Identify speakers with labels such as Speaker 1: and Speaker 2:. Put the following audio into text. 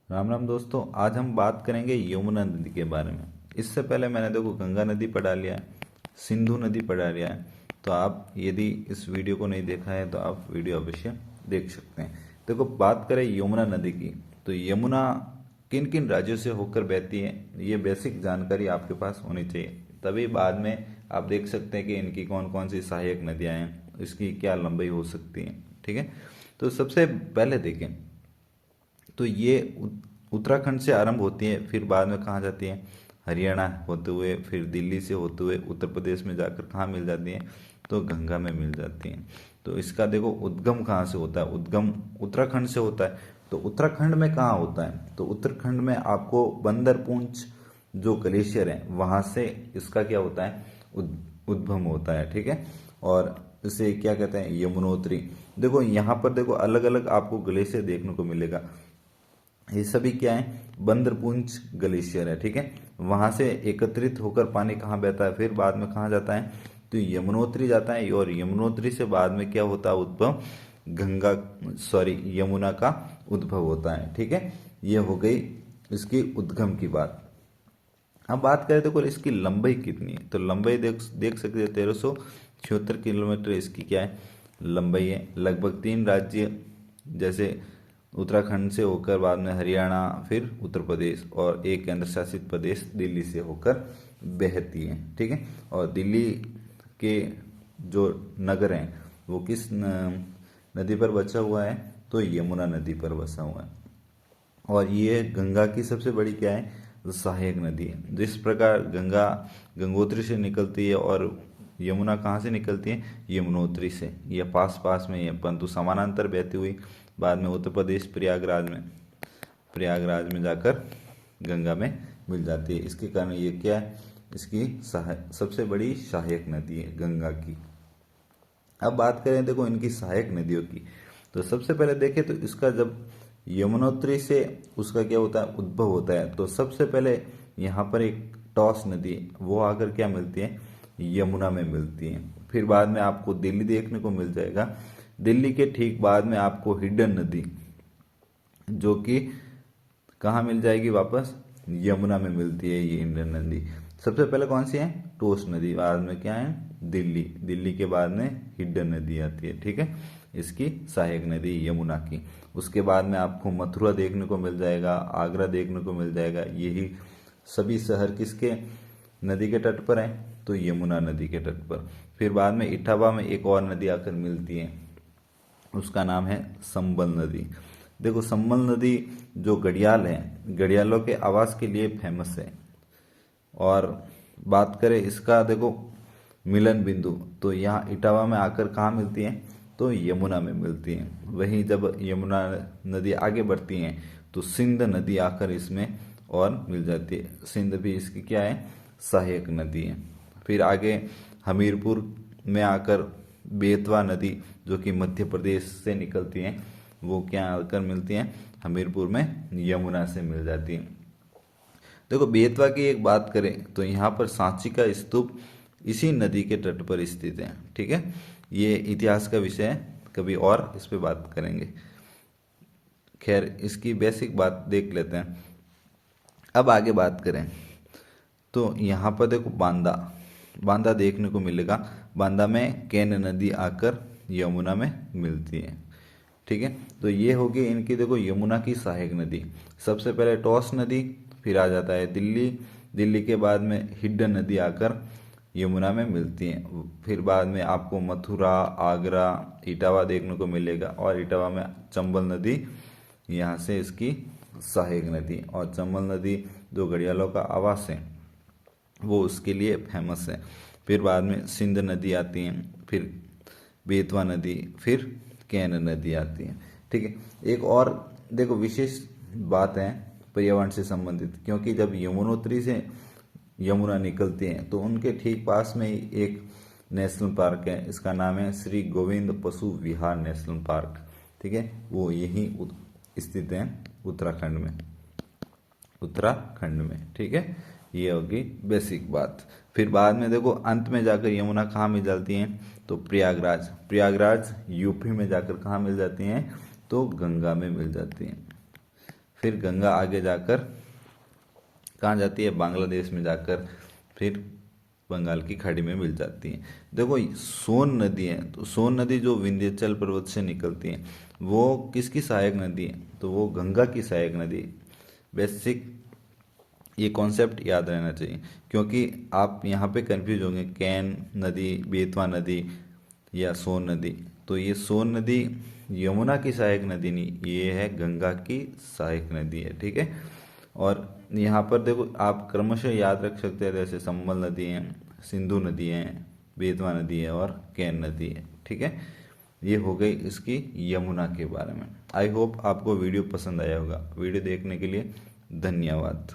Speaker 1: राम राम दोस्तों, आज हम बात करेंगे यमुना नदी के बारे में। इससे पहले मैंने देखो गंगा नदी पढ़ा लिया है, सिंधु नदी पढ़ा लिया है। तो आप यदि इस वीडियो को नहीं देखा है तो आप वीडियो अवश्य देख सकते हैं। देखो, बात करें यमुना नदी की, तो यमुना किन किन राज्यों से होकर बहती है, ये बेसिक जानकारी आपके पास होनी चाहिए। तभी बाद में आप देख सकते हैं कि इनकी कौन कौन सी सहायक नदियाँ हैं, इसकी क्या लंबाई हो सकती है। ठीक है, तो सबसे पहले देखें तो ये उत्तराखंड से आरंभ होती है, फिर बाद में कहाँ जाती है, हरियाणा होते हुए, फिर दिल्ली से होते हुए उत्तर प्रदेश में जाकर कहाँ मिल जाती है, तो गंगा में मिल जाती हैं। तो इसका देखो उद्गम कहाँ से होता है, उद्गम उत्तराखंड से होता है। तो उत्तराखंड में कहाँ होता है, तो उत्तराखंड में आपको बंदरपूंछ जो ग्लेशियर है वहां से इसका क्या होता है, उद्गम होता है। ठीक है, और इसे क्या कहते हैं, यमुनोत्री। देखो यहाँ पर देखो अलग अलग आपको ग्लेशियर देखने को मिलेगा। ये सभी क्या है, बंदरपुंछ ग्लेशियर है। ठीक है, वहां से एकत्रित होकर पानी कहाँ बहता है, फिर बाद में कहाँ जाता है, तो यमुनोत्री जाता है। और यमुनोत्री से बाद में क्या होता है, उद्भव गंगा, सॉरी, यमुना का उद्भव होता है। ठीक है, ये हो गई इसकी उद्गम की बात। अब बात करें तो इसकी लंबाई कितनी है, तो लंबाई देख देख सकते हैं, 1376 किलोमीटर इसकी क्या है, लंबाई है। लगभग 3 राज्य जैसे उत्तराखंड से होकर बाद में हरियाणा, फिर उत्तर प्रदेश और एक केंद्र शासित प्रदेश दिल्ली से होकर बहती है। ठीक है, और दिल्ली के जो नगर हैं वो किस नदी पर बसा हुआ है, तो यमुना नदी पर बसा हुआ है। और ये गंगा की सबसे बड़ी क्या है, सहायक नदी है। जिस प्रकार गंगा गंगोत्री से निकलती है और यमुना कहाँ से निकलती है, यमुनोत्री से। ये पास पास में है परंतु समानांतर बहती हुई बाद में उत्तर प्रदेश प्रयागराज में जाकर गंगा में मिल जाती है। इसके कारण ये क्या है, इसकी सबसे बड़ी सहायक नदी है गंगा की। अब बात करें देखो इनकी सहायक नदियों की, तो सबसे पहले देखें तो इसका जब यमुनोत्री से उसका क्या होता है, उद्भव होता है, तो सबसे पहले यहाँ पर एक टॉस नदी वो आकर क्या मिलती है, यमुना में मिलती है। फिर बाद में आपको दिल्ली देखने को मिल जाएगा। दिल्ली के ठीक बाद में आपको हिडन नदी जो कि कहाँ मिल जाएगी, वापस यमुना में मिलती है ये हिडन नदी। सबसे पहले कौन सी है, टोस नदी, बाद में क्या है, दिल्ली के बाद में हिडन नदी आती है। ठीक है, इसकी सहायक नदी यमुना की। उसके बाद में आपको मथुरा देखने को मिल जाएगा, आगरा देखने को मिल जाएगा। यही सभी शहर किसके नदी के तट पर हैं, तो यमुना नदी के तट पर। फिर बाद में इटावा में एक और नदी आकर मिलती है, उसका नाम है संबल नदी। देखो संबल नदी जो घड़ियाल है, घड़ियालों के आवास के लिए फेमस है। और बात करें इसका देखो मिलन बिंदु, तो यहाँ इटावा में आकर कहाँ मिलती है, तो यमुना में मिलती है। वहीं जब यमुना नदी आगे बढ़ती है तो सिंध नदी आकर इसमें और मिल जाती है। सिंध भी इसकी क्या है, सहायक नदी है। फिर आगे हमीरपुर में आकर बेतवा नदी जो कि मध्य प्रदेश से निकलती है, वो क्या आकर मिलती है, हमीरपुर में यमुना से मिल जाती है। देखो बेतवा की एक बात करें तो यहाँ पर सांची का स्तूप इसी नदी के तट पर स्थित है। ठीक है, ये इतिहास का विषय है, कभी और इस पे बात करेंगे। खैर इसकी बेसिक बात देख लेते हैं। अब आगे बात करें तो यहाँ पर देखो बांदा देखने को मिलेगा। बांदा में केन नदी आकर यमुना में मिलती है। ठीक है, तो ये होगी इनकी देखो यमुना की सहायक नदी। सबसे पहले टॉस नदी, फिर आ जाता है दिल्ली के बाद में हिडन नदी आकर यमुना में मिलती हैं। फिर बाद में आपको मथुरा, आगरा, इटावा देखने को मिलेगा। और इटावा में चंबल नदी यहाँ से इसकी सहायक नदी। और चंबल नदी जो घड़ियालों का आवास है वो उसके लिए फेमस है। फिर बाद में सिंध नदी आती है, फिर बेतवा नदी, फिर कैन नदी आती है। ठीक है, एक और देखो विशेष बात है पर्यावरण से संबंधित, क्योंकि जब यमुनोत्री से यमुना निकलती है तो उनके ठीक पास में ही एक नेशनल पार्क है, इसका नाम है श्री गोविंद पशु विहार नेशनल पार्क। ठीक है, वो यही स्थित है उत्तराखंड में। ठीक है, ये होगी बेसिक बात। फिर बाद में देखो अंत में जाकर यमुना कहाँ मिल जाती है, तो प्रयागराज यूपी में जाकर कहाँ मिल जाती हैं, तो गंगा में मिल जाती हैं। फिर गंगा आगे जाकर कहाँ जाती है, बांग्लादेश में जाकर फिर बंगाल की खाड़ी में मिल जाती है। देखो सोन नदी है, तो सोन नदी जो विंध्याचल पर्वत से निकलती है वो किसकी सहायक नदी है, तो वो गंगा की सहायक नदी। बेसिक ये कॉन्सेप्ट याद रहना चाहिए, क्योंकि आप यहाँ पे कंफ्यूज होंगे कैन नदी, बेतवा नदी या सोन नदी। तो ये सोन नदी यमुना की सहायक नदी नहीं, ये है गंगा की सहायक नदी है, ठीक है। और यहाँ पर देखो आप क्रमशः याद रख सकते हैं, जैसे संबल नदी है, सिंधु नदी है, बेतवा नदी है और कैन नदी है, ठीक है। ये हो गई इसकी यमुना के बारे में। आई होप आपको वीडियो पसंद आया होगा। वीडियो देखने के लिए धन्यवाद।